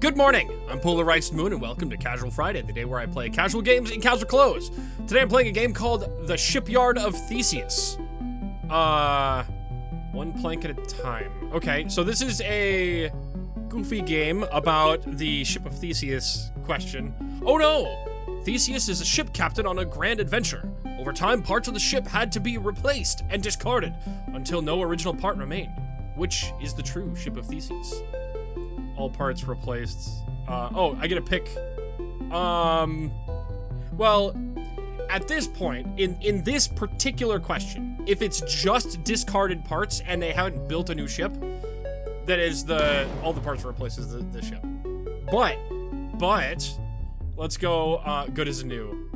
Good morning, I'm PolarizedMoon and welcome to Casual Friday, the day where I play casual games in casual clothes. Today I'm playing a game called The Shipyard of Theseus. One plank at a time. Okay, so this is a goofy game about the ship of Theseus question. Oh no! Theseus is a ship captain on a grand adventure. Over time, parts of the ship had to be replaced and discarded until no original part remained. Which is the true ship of Theseus? All parts replaced. Oh, I get to pick. Well, at this point, in this particular question, if it's just discarded parts and they haven't built a new ship, that is all the parts replaces the ship. But, let's go, good as new.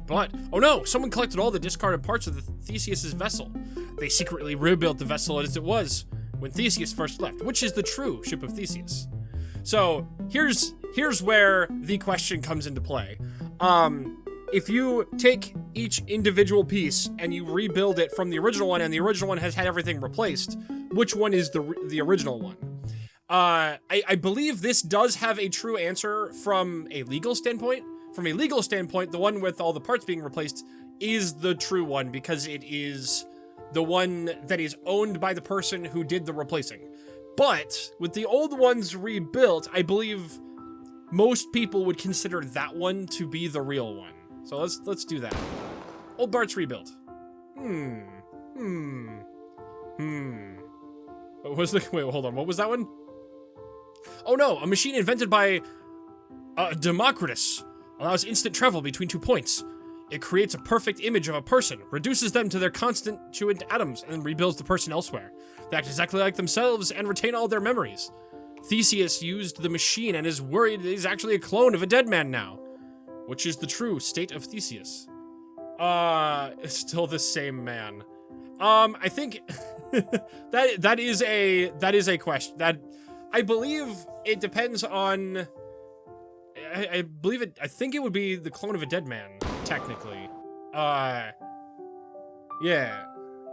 But, oh no, someone collected all the discarded parts of the Theseus's vessel. They secretly rebuilt the vessel as it was when Theseus first left, which is the true ship of Theseus. So here's where the question comes into play. If you take each individual piece and you rebuild it from the original one, and the original one has had everything replaced, which one is the original one? I believe this does have a true answer from a legal standpoint. From a legal standpoint, the one with all the parts being replaced is the true one because it is the one that is owned by the person who did the replacing. But with the old ones rebuilt, I believe most people would consider that one to be the real one. So let's do that. Old parts rebuilt. What was the, wait, hold on, what was that one? Oh no, a machine invented by Democritus allows instant travel between 2 points. It creates a perfect image of a person, reduces them to their constituent atoms, and rebuilds the person elsewhere. They act exactly like themselves and retain all their memories. Theseus used the machine and is worried that he's actually a clone of a dead man now. Which is the true state of Theseus? It's still the same man. I think that is a question. That I believe it depends on. I think it would be the clone of a dead man, technically. Yeah.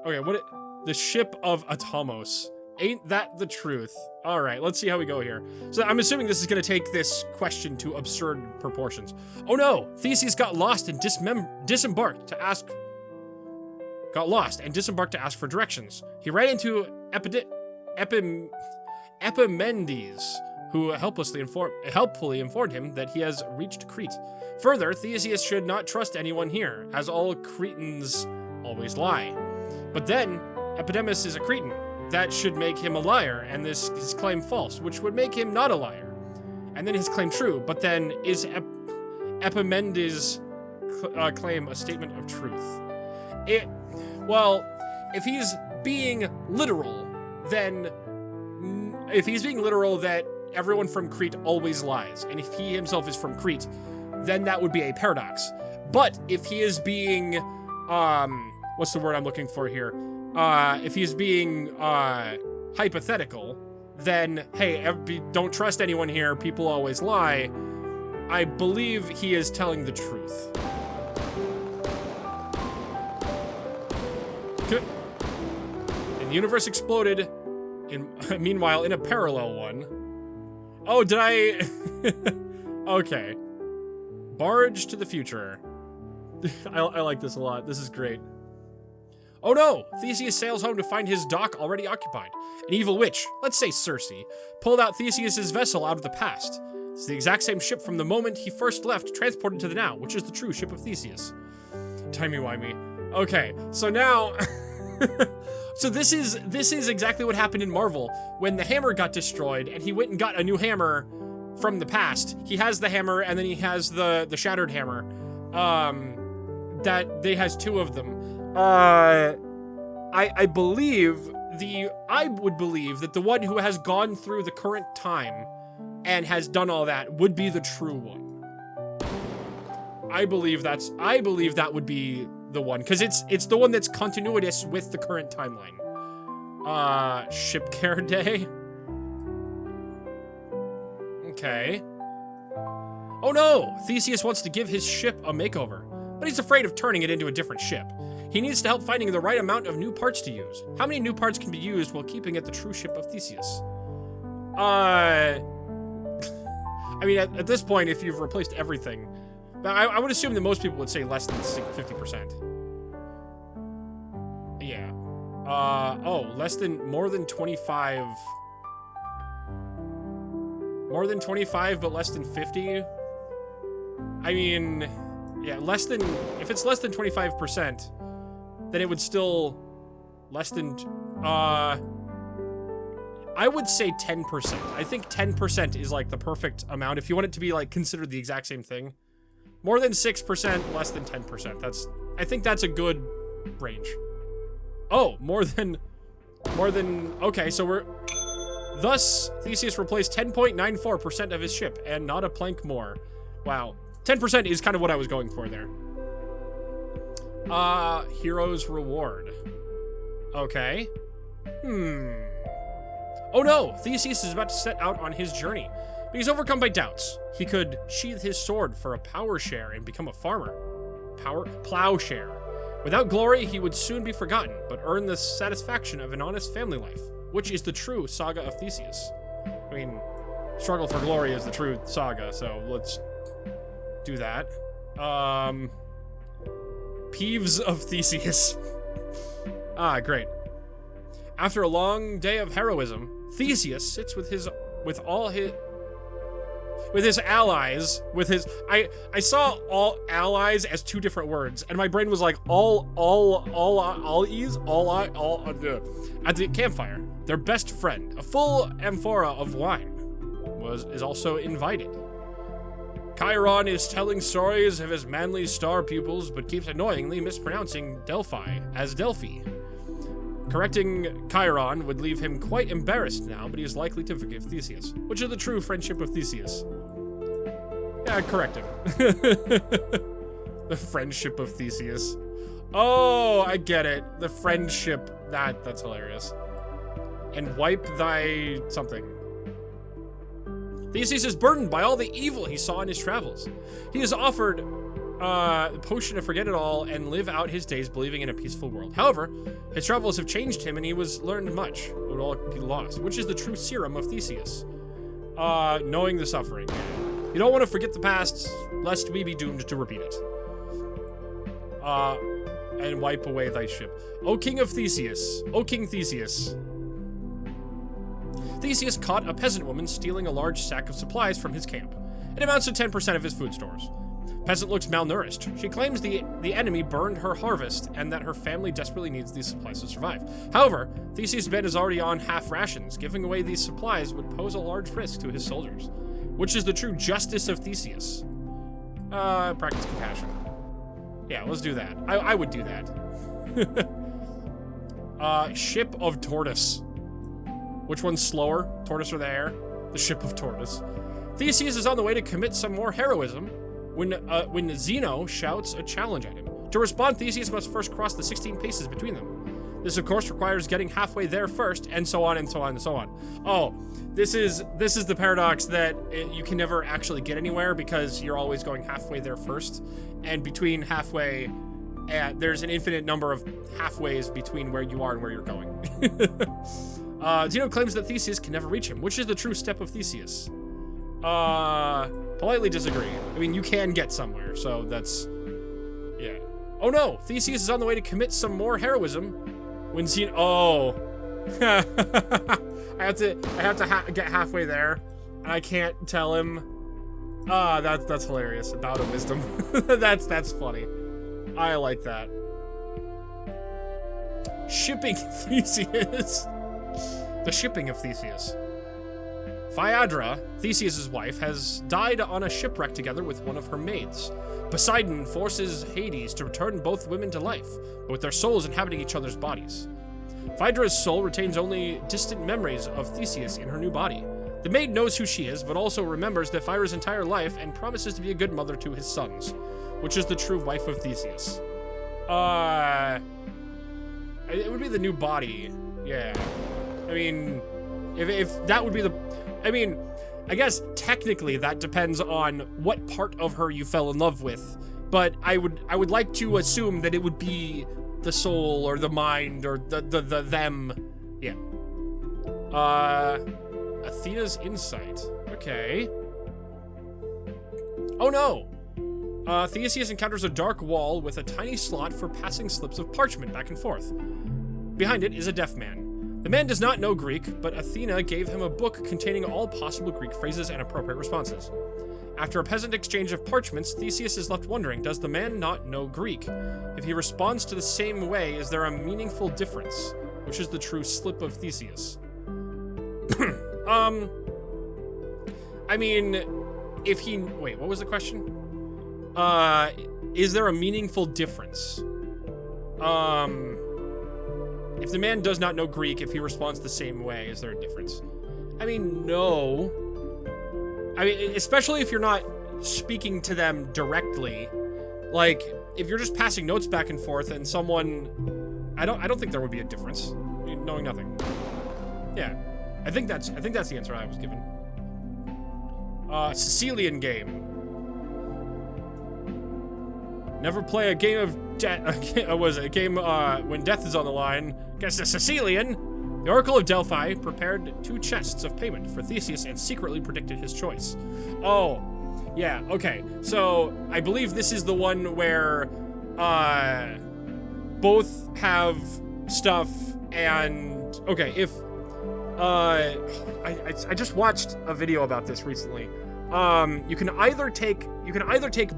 Okay, the ship of Atomos. Ain't that the truth? All right, let's see how we go here. So I'm assuming this is gonna take this question to absurd proportions. Oh no, Theseus got lost and disembarked to ask for directions. He ran into Epimendes, who helpfully informed him that he has reached Crete. Further, Theseus should not trust anyone here, as all Cretans always lie. But then, Epidemus is a Cretan. That should make him a liar, and his claim false, which would make him not a liar. And then his claim true, but then is Epimendes' claim a statement of truth? Well, if he's being literal, then that everyone from Crete always lies, and if he himself is from Crete, then that would be a paradox. But if he is being, what's the word I'm looking for here? If he's being, hypothetical, then, hey, don't trust anyone here, people always lie, I believe he is telling the truth. Good. And the universe exploded, meanwhile, in a parallel one. Oh, did I? Okay. Barge to the future. I like this a lot. This is great. Oh no! Theseus sails home to find his dock already occupied. An evil witch, let's say Circe, pulled out Theseus's vessel out of the past. It's the exact same ship from the moment he first left, transported to the now, which is the true ship of Theseus. Timey-wimey. Okay, so now... So this is exactly what happened in Marvel when the hammer got destroyed and he went and got a new hammer from the past. He has the hammer and then he has the shattered hammer. That they has two of them. I would believe that the one who has gone through the current time and has done all that would be the true one. I believe that would be the one, because it's the one that's continuous with the current timeline. Shipyard Day. Okay. Oh no! Theseus wants to give his ship a makeover, but he's afraid of turning it into a different ship. He needs to help finding the right amount of new parts to use. How many new parts can be used while keeping it the true ship of Theseus? I mean, at this point, if you've replaced everything, I would assume that most people would say less than 50%. Yeah. Oh, more than 25. More than 25, but less than 50? I mean, yeah, if it's less than 25%, then it would still, less than, I would say 10%. I think 10% is like the perfect amount if you want it to be like considered the exact same thing. More than 6%, less than 10%. I think that's a good range. Oh, more than, okay, so thus, Theseus replaced 10.94% of his ship, and not a plank more. Wow. 10% is kind of what I was going for there. Hero's reward. Okay. Oh no! Theseus is about to set out on his journey, but he's overcome by doubts. He could sheathe his sword for a power share and become a farmer. Plowshare. Without glory, he would soon be forgotten, but earn the satisfaction of an honest family life, which is the true saga of Theseus. I mean, struggle for glory is the true saga, so let's do that. Peeves of Theseus. Great. After a long day of heroism, Theseus sits with his allies, I saw all allies as two different words, and my brain was like all at the campfire. Their best friend, a full amphora of wine, is also invited. Chiron is telling stories of his manly star pupils, but keeps annoyingly mispronouncing Delphi as Delphi. Correcting Chiron would leave him quite embarrassed now, but he is likely to forgive Theseus, which is the true friendship of Theseus. Yeah, I'd correct him. The friendship of Theseus. Oh, I get it. The friendship. That's hilarious. And wipe thy something. Theseus is burdened by all the evil he saw in his travels. He is offered the potion to forget it all and live out his days believing in a peaceful world. However, his travels have changed him and he was learned much. It would all be lost, which is the true serum of Theseus. Knowing the suffering. You don't want to forget the past, lest we be doomed to repeat it. And wipe away thy ship. O King of Theseus. O King Theseus. Theseus caught a peasant woman stealing a large sack of supplies from his camp. It amounts to 10% of his food stores. Peasant looks malnourished. She claims the enemy burned her harvest and that her family desperately needs these supplies to survive. However, Theseus' band is already on half rations. Giving away these supplies would pose a large risk to his soldiers, which is the true justice of Theseus. Practice compassion. Yeah, let's do that. I would do that. Ship of Tortoise. Which one's slower? Tortoise or the air? The ship of Tortoise. Theseus is on the way to commit some more heroism when Zeno shouts a challenge at him. To respond, Theseus must first cross the 16 paces between them. This, of course, requires getting halfway there first, and so on and so on and so on. Oh, this is the paradox that you can never actually get anywhere because you're always going halfway there first, and between halfway, there's an infinite number of halfways between where you are and where you're going. Zeno claims that Theseus can never reach him, which is the true step of Theseus. Politely disagree. I mean, you can get somewhere, so that's, yeah. Oh no, Theseus is on the way to commit some more heroism when Zeno, oh. I have to get halfway there, and I can't tell him. That's hilarious. About a wisdom. that's funny. I like that. Shipping Theseus. The shipping of Theseus. Phaedra, Theseus' wife, has died on a shipwreck together with one of her maids. Poseidon forces Hades to return both women to life, but with their souls inhabiting each other's bodies. Phaedra's soul retains only distant memories of Theseus in her new body. The maid knows who she is, but also remembers that Phaedra's entire life and promises to be a good mother to his sons, which is the true wife of Theseus. It would be the new body. Yeah. I mean, if that would be the... I mean, I guess technically that depends on what part of her you fell in love with, but I would like to assume that it would be the soul or the mind or the them. Yeah. Athena's insight. Okay. Oh no! Theseus encounters a dark wall with a tiny slot for passing slips of parchment back and forth. Behind it is a deaf man. The man does not know Greek, but Athena gave him a book containing all possible Greek phrases and appropriate responses. After a peasant exchange of parchments, Theseus is left wondering, does the man not know Greek? If he responds to the same way, is there a meaningful difference? Which is the true slip of Theseus? I mean, if he... Wait, what was the question? Is there a meaningful difference? If the man does not know Greek, if he responds the same way, is there a difference? I mean, no. I mean, especially if you're not speaking to them directly. Like, if you're just passing notes back and forth and someone... I don't think there would be a difference. Knowing nothing. Yeah. I think that's the answer I was given. Sicilian game. Never play a game of death. Was it a game when death is on the line? Guess a Sicilian. The Oracle of Delphi prepared 2 chests of payment for Theseus and secretly predicted his choice. Oh, yeah. Okay. So I believe this is the one where both have stuff and okay. If I just watched a video about this recently. You can either take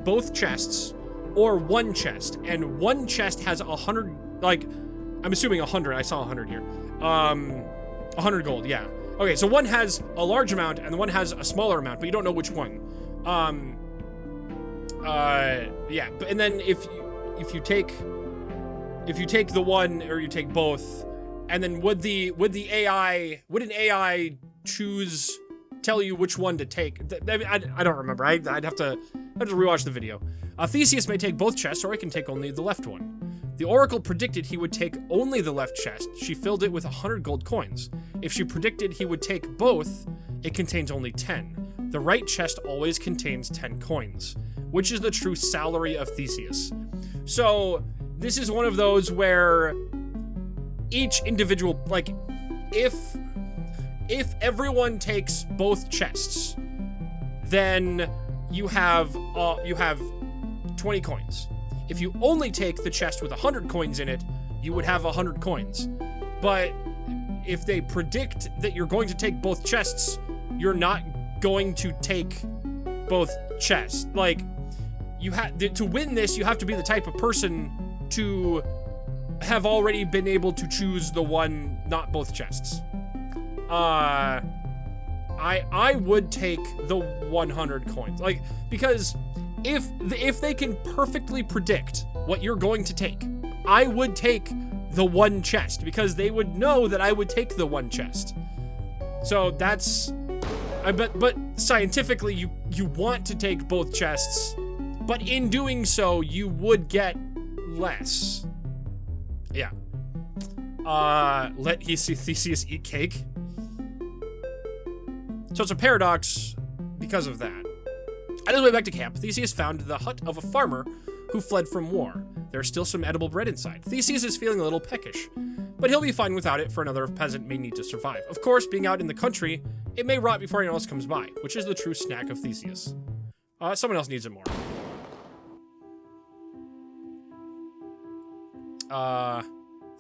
both chests or one chest, and one chest has 100, like, I'm assuming 100, I saw 100 here. 100 gold, yeah. Okay, so one has a large amount and the one has a smaller amount, but you don't know which one. Yeah, but, and then if you take the one or you take both, and then would an AI tell you which one to take? I don't remember. I'd have to rewatch the video. Theseus may take both chests, or he can take only the left one. The Oracle predicted he would take only the left chest. She filled it with 100 gold coins. If she predicted he would take both, it contains only 10. The right chest always contains 10 coins, which is the true salary of Theseus. So this is one of those where each individual, like, if everyone takes both chests, then you have 20 coins. If you only take the chest with 100 coins in it, you would have 100 coins. But if they predict that you're going to take both chests, you're not going to take both chests. Like, to win this, you have to be the type of person to have already been able to choose the one, not both chests. I would take the 100 coins, like, because if they can perfectly predict what you're going to take, I would take the one chest because they would know that I would take the one chest. So that's, but scientifically you want to take both chests, but in doing so you would get less. Yeah. Let Theseus eat cake. So it's a paradox because of that. On his way back to camp, Theseus found the hut of a farmer who fled from war. There's still some edible bread inside. Theseus is feeling a little peckish, but he'll be fine without it, for another peasant may need to survive. Of course, being out in the country, it may rot before anyone else comes by, which is the true snack of Theseus. Someone else needs it more.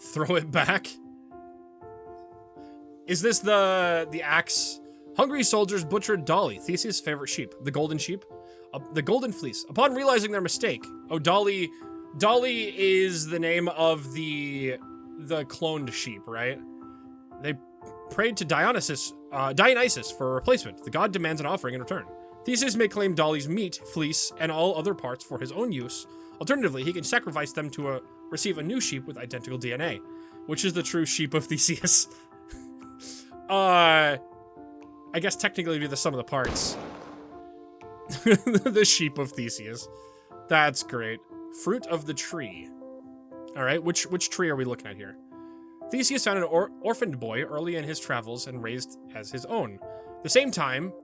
Throw it back? Is this the axe? Hungry soldiers butchered Dolly, Theseus' favorite sheep. The golden sheep? The golden fleece. Upon realizing their mistake, Dolly is the name of the cloned sheep, right? They prayed to Dionysus for a replacement. The god demands an offering in return. Theseus may claim Dolly's meat, fleece, and all other parts for his own use. Alternatively, he can sacrifice them to receive a new sheep with identical DNA, which is the true sheep of Theseus. I guess technically it'd be the sum of the parts. The sheep of Theseus. That's great. Fruit of the tree. All right, which tree are we looking at here? Theseus found an orphaned boy early in his travels and raised as his own. At the same time,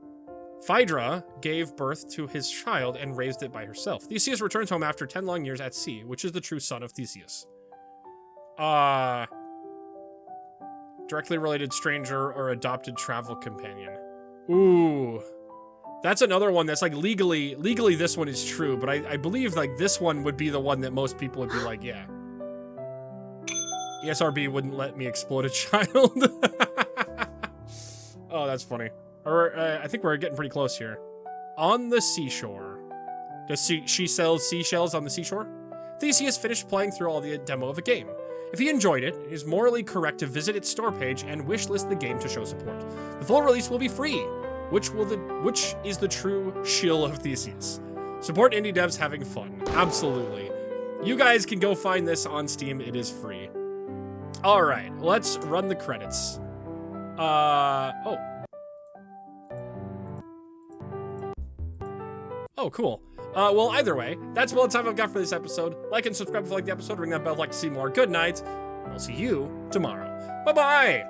Phaedra gave birth to his child and raised it by herself. Theseus returns home after 10 long years at sea, which is the true son of Theseus. Directly related stranger or adopted travel companion. Ooh. That's another one that's like legally this one is true, but I believe like this one would be the one that most people would be like, yeah. ESRB wouldn't let me explode a child. Oh, that's funny. Or I think we're getting pretty close here. On the seashore. Does she sells seashells on the seashore? Theseus finished playing through all the demo of a game. If he enjoyed it, it is morally correct to visit its store page and wishlist the game to show support. The full release will be free, which is the true shill of Theseus. Support indie devs having fun. Absolutely. You guys can go find this on Steam. It is free. All right, let's run the credits. Oh, cool. Well, either way, that's all the time I've got for this episode. Like and subscribe if you like the episode. Ring that bell if you'd like to see more. Good night. I'll see you tomorrow. Bye-bye.